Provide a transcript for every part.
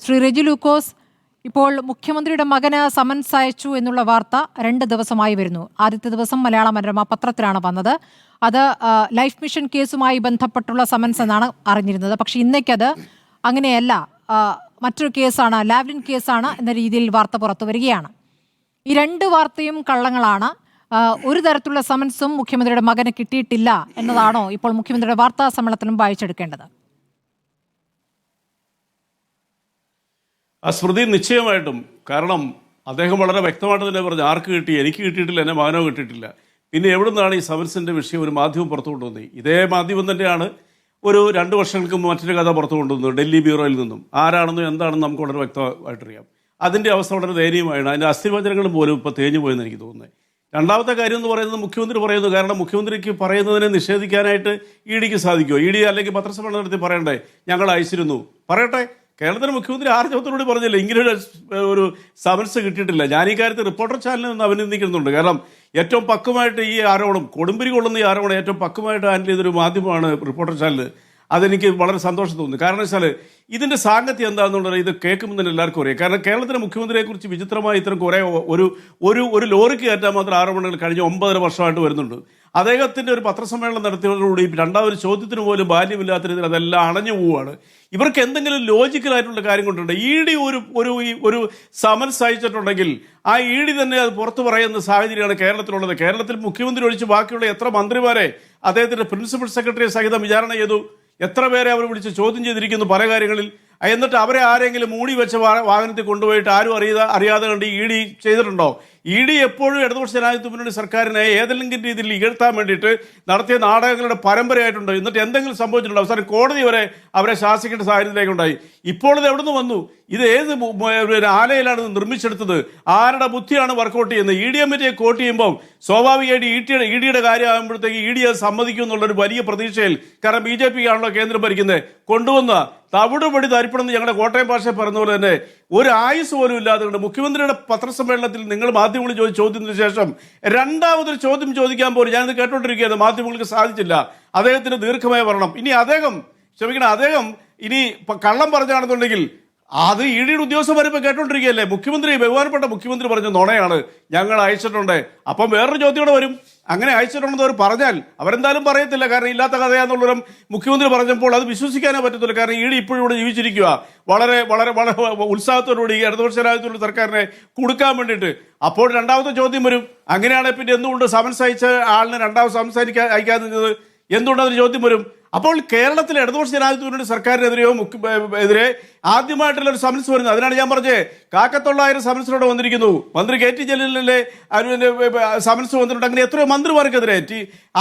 ശ്രീ റെജി ലൂക്കോസ്, ഇപ്പോൾ മുഖ്യമന്ത്രിയുടെ മകന് സമൻസ് അയച്ചു എന്നുള്ള വാർത്ത 2 ദിവസമായി വരുന്നു. ആദ്യത്തെ ദിവസം മലയാള മനോരമ പത്രത്തിലാണ് വന്നത്. അത് ലൈഫ് മിഷൻ കേസുമായി ബന്ധപ്പെട്ടുള്ള സമൻസ് എന്നാണ് അറിഞ്ഞിരുന്നത്. പക്ഷെ ഇന്നേക്കത് അങ്ങനെയല്ല, മറ്റൊരു കേസാണ്, ലാവ്ലിൻ കേസാണ് എന്ന രീതിയിൽ വാർത്ത പുറത്തു വരികയാണ്. ഈ 2 വാർത്തയും കള്ളങ്ങളാണ്. ഒരു തരത്തിലുള്ള സമൻസും മുഖ്യമന്ത്രിയുടെ മകന് കിട്ടിയിട്ടില്ല എന്നതാണോ ഇപ്പോൾ മുഖ്യമന്ത്രിയുടെ വാർത്താ സമ്മേളനത്തിലും വായിച്ചെടുക്കേണ്ടത്? സ്മൃതി നിശ്ചയമായിട്ടും. കാരണം അദ്ദേഹം വളരെ വ്യക്തമായിട്ട് തന്നെ പറഞ്ഞു, ആർക്ക് കിട്ടി, എനിക്ക് കിട്ടിയിട്ടില്ല, എന്നെ മകനോ കിട്ടിയിട്ടില്ല. പിന്നെ എവിടെ നിന്നാണ് ഈ സമൻസിൻ്റെ വിഷയം ഒരു മാധ്യമം പുറത്തു കൊണ്ടുവന്നത്? ഇതേ മാധ്യമം തന്നെയാണ് ഒരു 2 വർഷങ്ങൾക്ക് മുമ്പ് മറ്റൊരു കഥ പുറത്തു കൊണ്ടുവന്നത് ഡൽഹി ബ്യൂറോയിൽ നിന്നും. ആരാണെന്നും എന്താണെന്നും നമുക്ക് വളരെ വ്യക്തമായിട്ടറിയാം. അതിൻ്റെ അവസ്ഥ വളരെ ദയനീയമാണ്. അതിൻ്റെ അസ്ഥിവചനങ്ങളും പോലും ഇപ്പോൾ തേഞ്ഞു പോയെന്ന് എനിക്ക് തോന്നുന്നത്. രണ്ടാമത്തെ കാര്യം എന്ന് പറയുന്നത് മുഖ്യമന്ത്രി പറയുന്നു. കാരണം മുഖ്യമന്ത്രിക്ക് പറയുന്നതിനെ നിഷേധിക്കാനായിട്ട് ഇ ഡിക്ക് സാധിക്കുമോ? ഇ ഡി അല്ലെങ്കിൽ പത്രസമ്മേളനം നടത്തി പറയണ്ടേ ഞങ്ങൾ അയച്ചിരുന്നു? പറയട്ടെ. കേരളത്തിലെ മുഖ്യമന്ത്രി ആർജവത്തോടുകൂടി പറഞ്ഞില്ല ഇങ്ങനെ ഒരു സമൻസ് കിട്ടിയിട്ടില്ല. ഞാൻ ഈ കാര്യത്തിൽ റിപ്പോർട്ടർ ചാനലിൽ നിന്ന് അഭിനന്ദിക്കുന്നുണ്ട്. കാരണം ഏറ്റവും പക്വമായിട്ട് ഈ ആരോപണം, കൊടുമ്പിരി കൊള്ളുന്ന ഈ ആരോപണം ഏറ്റവും പക്വമായിട്ട് ഹാൻഡിൽ ചെയ്തൊരു മാധ്യമമാണ് റിപ്പോർട്ടർ ചാനൽ. അതെനിക്ക് വളരെ സന്തോഷം തോന്നുന്നു. കാരണം വെച്ചാൽ ഇതിൻ്റെ സാങ്കത്യം എന്താണെന്നുള്ളത് ഇത് കേൾക്കുമ്പോൾ തന്നെ എല്ലാവർക്കും അറിയാം. കാരണം കേരളത്തിലെ മുഖ്യമന്ത്രിയെക്കുറിച്ച് വിചിത്രമായി ഇത്തരം കുറേ ഒരു ലോറിക്ക് കയറ്റാൻ മാത്രം ആരോപണങ്ങൾ കഴിഞ്ഞ 9.5 വർഷമായിട്ട് വരുന്നുണ്ട്. അദ്ദേഹത്തിൻ്റെ ഒരു പത്രസമ്മേളനം നടത്തിയതോടുകൂടി രണ്ടാമതൊരു ചോദ്യത്തിന് പോലും ബാല്യമില്ലാത്ത രീതിയിൽ അതെല്ലാം അണഞ്ഞു പോവുകയാണ്. ഇവർക്ക് എന്തെങ്കിലും ലോജിക്കലായിട്ടുള്ള കാര്യം കൊണ്ടുണ്ട്. ഇ ഡി ഒരു സമൻസ് അയച്ചിട്ടുണ്ടെങ്കിൽ ആ ഇ ഡി തന്നെ അത് പുറത്തു പറയുന്ന സാഹചര്യമാണ് കേരളത്തിലുള്ളത്. കേരളത്തിൽ മുഖ്യമന്ത്രി ഒഴിച്ച് ബാക്കിയുള്ള എത്ര മന്ത്രിമാരെ അദ്ദേഹത്തിൻ്റെ പ്രിൻസിപ്പൽ സെക്രട്ടറി സഹിതം വിചാരണ ചെയ്തു? എത്ര പേരെ അവർ വിളിച്ച് ചോദ്യം ചെയ്തിരിക്കുന്നു പല കാര്യങ്ങളിൽ. എന്നിട്ട് അവരെ ആരെങ്കിലും മൂടി വെച്ച വാഹനത്തിൽ കൊണ്ടുപോയിട്ട് ആരും അറിയാതെ കണ്ട് ഇ ഡി ചെയ്തിട്ടുണ്ടോ? ഇ ഡി എപ്പോഴും ഇടതുപക്ഷ ജനാധിപത്യ മുന്നണി സർക്കാരിനെ ഏതെങ്കിലും രീതിയിൽ ഇകഴ്ത്താൻ വേണ്ടിയിട്ട് നടത്തിയ നാടകങ്ങളുടെ പരമ്പരയായിട്ടുണ്ട്. എന്നിട്ട് എന്തെങ്കിലും സംഭവിച്ചിട്ടുണ്ടോ? അവസാനം കോടതി വരെ അവരെ ശാസിക്കേണ്ട സാഹചര്യത്തിലേക്കുണ്ടായി. ഇപ്പോൾ ഇത് എവിടെ നിന്ന് വന്നു? ഇത് ഏത് ആലയിലാണ് നിർമ്മിച്ചെടുത്തത്? ആരുടെ ബുദ്ധിയാണ് വർക്കൗട്ട് ചെയ്യുന്നത്? ഇ ഡി എമ്മിനെ കോട്ട് ചെയ്യുമ്പോൾ സ്വാഭാവികമായിട്ട് ഇ ഡിയുടെ കാര്യമാകുമ്പോഴത്തേക്ക് ഇ ഡി അത് സമ്മതിക്കും എന്നുള്ളൊരു വലിയ പ്രതീക്ഷയിൽ, കാരണം ബി ജെ പി ആണല്ലോ കേന്ദ്രം ഭരിക്കുന്നത്, കൊണ്ടുവന്ന തവിടുപടി തരിപ്പണമെന്ന് ഞങ്ങളുടെ കോട്ടയം ഭാഷയിൽ പറഞ്ഞ പോലെ തന്നെ ഒരു ആയുസ് പോലും ഇല്ലാതെ കൊണ്ട് മുഖ്യമന്ത്രിയുടെ പത്രസമ്മേളനത്തിൽ നിങ്ങൾ മാധ്യമങ്ങൾ ചോദിച്ച ചോദ്യത്തിന് ശേഷം രണ്ടാമതൊരു ചോദ്യം ചോദിക്കാൻ പോലും ഞാനിത് കേട്ടോണ്ടിരിക്കുകയാണ്. മാധ്യമങ്ങൾക്ക് സാധിച്ചില്ല. അദ്ദേഹത്തിന് ദീർഘമായ വരണം. ഇനി അദ്ദേഹം ഇനി കള്ളം പറഞ്ഞാണെന്നുണ്ടെങ്കിൽ അത് ഇ ഡിയുടെ ഉദ്യോഗസ്ഥർ വരുമ്പോൾ കേട്ടോണ്ടിരിക്കുകയല്ലേ. ബഹുമാനപ്പെട്ട മുഖ്യമന്ത്രി പറഞ്ഞ നുണയാണ്, ഞങ്ങൾ അയച്ചിട്ടുണ്ട്. അപ്പം വേറൊരു ചോദ്യം കൂടെ വരും. അങ്ങനെ അയച്ചിട്ടുണ്ടെന്ന് അവർ പറഞ്ഞാൽ അവരെന്തായാലും പറയത്തില്ല. കാരണം ഇല്ലാത്ത കഥയാന്നുള്ളവരും മുഖ്യമന്ത്രി പറഞ്ഞപ്പോൾ അത് വിശ്വസിക്കാനേ പറ്റത്തില്ല. കാരണം ഇ ഡി ഇപ്പോഴും ഇവിടെ ജീവിച്ചിരിക്കുക വളരെ വളരെ വളരെ ഉത്സാഹത്തോടുകൂടി ഈ ഇടതുപക്ഷ രാജ്യത്തുള്ള സർക്കാരിനെ കൊടുക്കാൻ വേണ്ടിയിട്ട്. അപ്പോൾ രണ്ടാമത്തെ ചോദ്യം വരും, അങ്ങനെയാണെങ്കിൽ പിന്നെ എന്തുകൊണ്ട് സമൻസ് അയച്ച ആളിനെ രണ്ടാമത് അയക്കാതിരുന്നത്? എന്തുകൊണ്ടതിന് ചോദ്യം വരും. അപ്പോൾ കേരളത്തിലെ ഇടതുപക്ഷ ജനാധിപത്യ സർക്കാരിനെതിരെയോ എതിരെ ആദ്യമായിട്ടുള്ള ഒരു സമൻസ് വരുന്നത്. അതിനാണ് ഞാൻ പറഞ്ഞത്, കാക്കത്തൊള്ളായിരം സമൻസിലൂടെ വന്നിരിക്കുന്നു. മന്ത്രി കെ ടി ജലീലിന്റെ സമൻസ് വന്നിട്ടുണ്ട്. അങ്ങനെ എത്രയോ മന്ത്രിമാർക്കെതിരെ.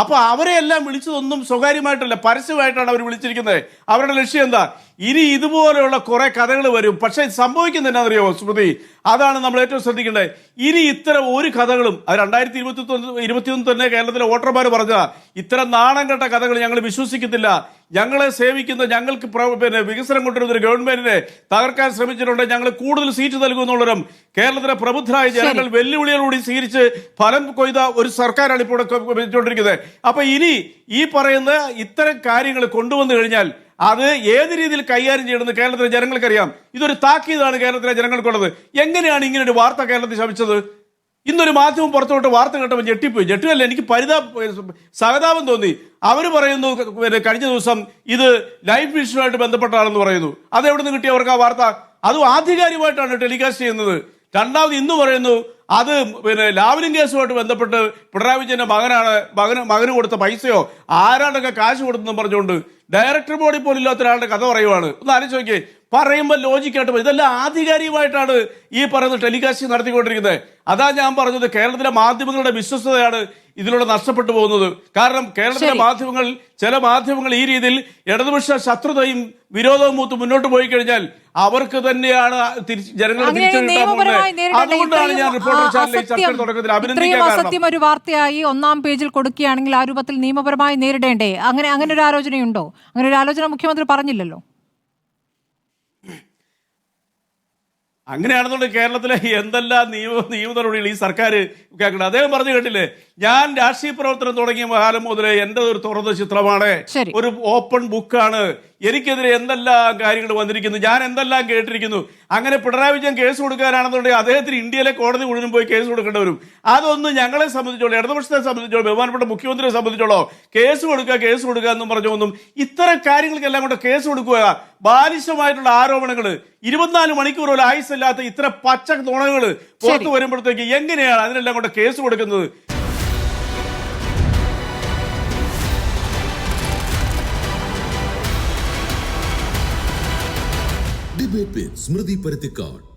അപ്പോൾ അവരെ എല്ലാം വിളിച്ചതൊന്നും സ്വകാര്യമായിട്ടല്ല, പരസ്യമായിട്ടാണ് അവർ വിളിച്ചിരിക്കുന്നത്. അവരുടെ ലക്ഷ്യം എന്താ? ഇനി ഇതുപോലെയുള്ള കുറെ കഥകൾ വരും. പക്ഷേ സംഭവിക്കുന്നത് എന്നാണെന്നറിയോ സ്മൃതി? അതാണ് നമ്മൾ ഏറ്റവും ശ്രദ്ധിക്കേണ്ടത്. ഇനി ഇത്തരം ഒരു കഥകളും, അത് 2021 തന്നെ കേരളത്തിലെ വോട്ടർമാർ പറഞ്ഞ ഇത്തരം നാണം കെട്ട കഥകൾ ഞങ്ങൾ വിശ്വസിക്കത്തില്ല. ഞങ്ങളെ സേവിക്കുന്ന, ഞങ്ങൾക്ക് വികസനം കൊണ്ടുവരുന്ന ഒരു ഗവൺമെന്റിനെ തകർക്കാൻ ശ്രമിച്ചിട്ടുണ്ട്. ഞങ്ങൾ കൂടുതൽ സീറ്റ് നൽകുമെന്നുള്ളവരും കേരളത്തിലെ പ്രബുദ്ധരായ ജനങ്ങൾ വെല്ലുവിളികളോട് സ്വീകരിച്ച് ഫലം കൊയ്ത ഒരു സർക്കാരാണ് ഇപ്പോൾ വെച്ചുകൊണ്ടിരിക്കുന്നത്. അപ്പൊ ഇനി ഈ പറയുന്ന ഇത്തരം കാര്യങ്ങൾ കൊണ്ടുവന്നു കഴിഞ്ഞാൽ അത് ഏത് രീതിയിൽ കൈകാര്യം ചെയ്യണമെന്ന് കേരളത്തിലെ ജനങ്ങൾക്കറിയാം. ഇതൊരു താക്കീതാണ് കേരളത്തിലെ ജനങ്ങൾക്കുള്ളത്. എങ്ങനെയാണ് ഇങ്ങനെ ഒരു വാർത്ത കേരളത്തിൽ ശമിച്ചത്? ഇന്നൊരു മാധ്യമം പുറത്തോട്ട് വാർത്ത കേട്ടപ്പോൾ ഞെട്ടിയല്ല, എനിക്ക് സഹതാപം തോന്നി. അവർ പറയുന്നു കഴിഞ്ഞ ദിവസം ഇത് ലൈഫ് മിഷനുമായിട്ട് ബന്ധപ്പെട്ടാണെന്ന് പറയുന്നു. അതെവിടെ നിന്ന് കിട്ടിയ അവർക്ക് ആ വാർത്ത? അതും ആധികാരികമായിട്ടാണ് ടെലികാസ്റ്റ് ചെയ്യുന്നത്. രണ്ടാമത് ഇന്ന് പറയുന്നു അത് ലാവ്ലിൻ കേസുമായിട്ട് ബന്ധപ്പെട്ട് പിണറായി വിജയന്റെ മകന് കൊടുത്ത പൈസയോ ആരാണ്ടൊക്കെ കാശ് കൊടുത്തെന്നും പറഞ്ഞുകൊണ്ട് ഡയറക്ടർ ബോർഡിൽ പോലും ഇല്ലാത്ത ഒരാളുടെ കഥ പറയുവാണ്. ഒന്ന് ആലോചിച്ച് നോക്കിയേ. പറയുമ്പോൾ ലോജിക്കായിട്ട് ഇതെല്ലാം ആധികാരികമായിട്ടാണ് ഈ പറയുന്നത് ടെലികാസ്റ്റ് നടത്തിക്കൊണ്ടിരിക്കുന്നത്. അതാ ഞാൻ പറഞ്ഞത്, കേരളത്തിലെ മാധ്യമങ്ങളുടെ വിശ്വസ്തതയാണ് ഇതിലൂടെ നഷ്ടപ്പെട്ടു പോകുന്നത്. കാരണം കേരളത്തിലെ ചില മാധ്യമങ്ങൾ ഈ രീതിയിൽ ഇടതുപക്ഷ ശത്രുതയും വിരോധവും മൂത്ത് മുന്നോട്ട് പോയി കഴിഞ്ഞാൽ അവർക്ക് തന്നെയാണ് ജനങ്ങളെ അതുകൊണ്ടാണ് ഞാൻ റിപ്പോർട്ടർ ചാനലിൽ ചർച്ച തുടക്കത്തിൽ അഭിനന്ദിക്കാൻ കാരണം. ഒരു വാർത്തയായി 1-ാം പേജിൽ കൊടുക്കുകയാണെങ്കിൽ ആ രൂപത്തിൽ നിയമപരമായി നേരിടേണ്ടേ? അങ്ങനെ ഒരു ആലോചനയുണ്ടോ? അങ്ങനെ ഒരു ആലോചന മുഖ്യമന്ത്രി പറഞ്ഞില്ലല്ലോ. അങ്ങനെയാണെന്നുണ്ടെങ്കിൽ കേരളത്തിലെ എന്തെല്ലാം നിയമ നടപടികൾ ഈ സർക്കാർ കേൾക്കണം. അദ്ദേഹം പറഞ്ഞു കേട്ടില്ലേ, ഞാൻ രാഷ്ട്രീയ പ്രവർത്തനം തുടങ്ങിയ കാലം മുതലേ എൻ്റെ ഒരു തുറന്ന ചിത്രമാണ്, ശരി. ഒരു ഓപ്പൺ ബുക്കാണ്. എനിക്കെതിരെ എന്തെല്ലാം കാര്യങ്ങൾ വന്നിരിക്കുന്നു, ഞാൻ എന്തെല്ലാം കേട്ടിരിക്കുന്നു. അങ്ങനെ പിണറായി വിജയൻ കേസ് കൊടുക്കാനാണെന്നുണ്ടെങ്കിൽ അദ്ദേഹത്തിന് ഇന്ത്യയിലെ കോടതി മുഴുവൻ പോയി കേസ് കൊടുക്കേണ്ടി വരും. അതൊന്നും ഞങ്ങളെ സംബന്ധിച്ചോളൂ, ഇടതുപക്ഷത്തെ സംബന്ധിച്ചോളൂ, ബഹുമാനപ്പെട്ട മുഖ്യമന്ത്രിയെ സംബന്ധിച്ചോളോ കേസ് കൊടുക്കുക എന്നും പറഞ്ഞൊന്നും ഇത്തരം കാര്യങ്ങൾക്കെല്ലാം കൊണ്ട് കേസ് കൊടുക്കുക. ബാലിശമായിട്ടുള്ള ആരോപണങ്ങൾ, 24 മണിക്കൂർ പോലും ആയുസില്ലാത്ത ഇത്ര പച്ച നുണകൾ പുറത്തു വരുമ്പോഴത്തേക്ക് എങ്ങനെയാണ് അതിനെല്ലാം കൊണ്ട് കേസ് കൊടുക്കുന്നത്? Debate with Smriti Parathikar.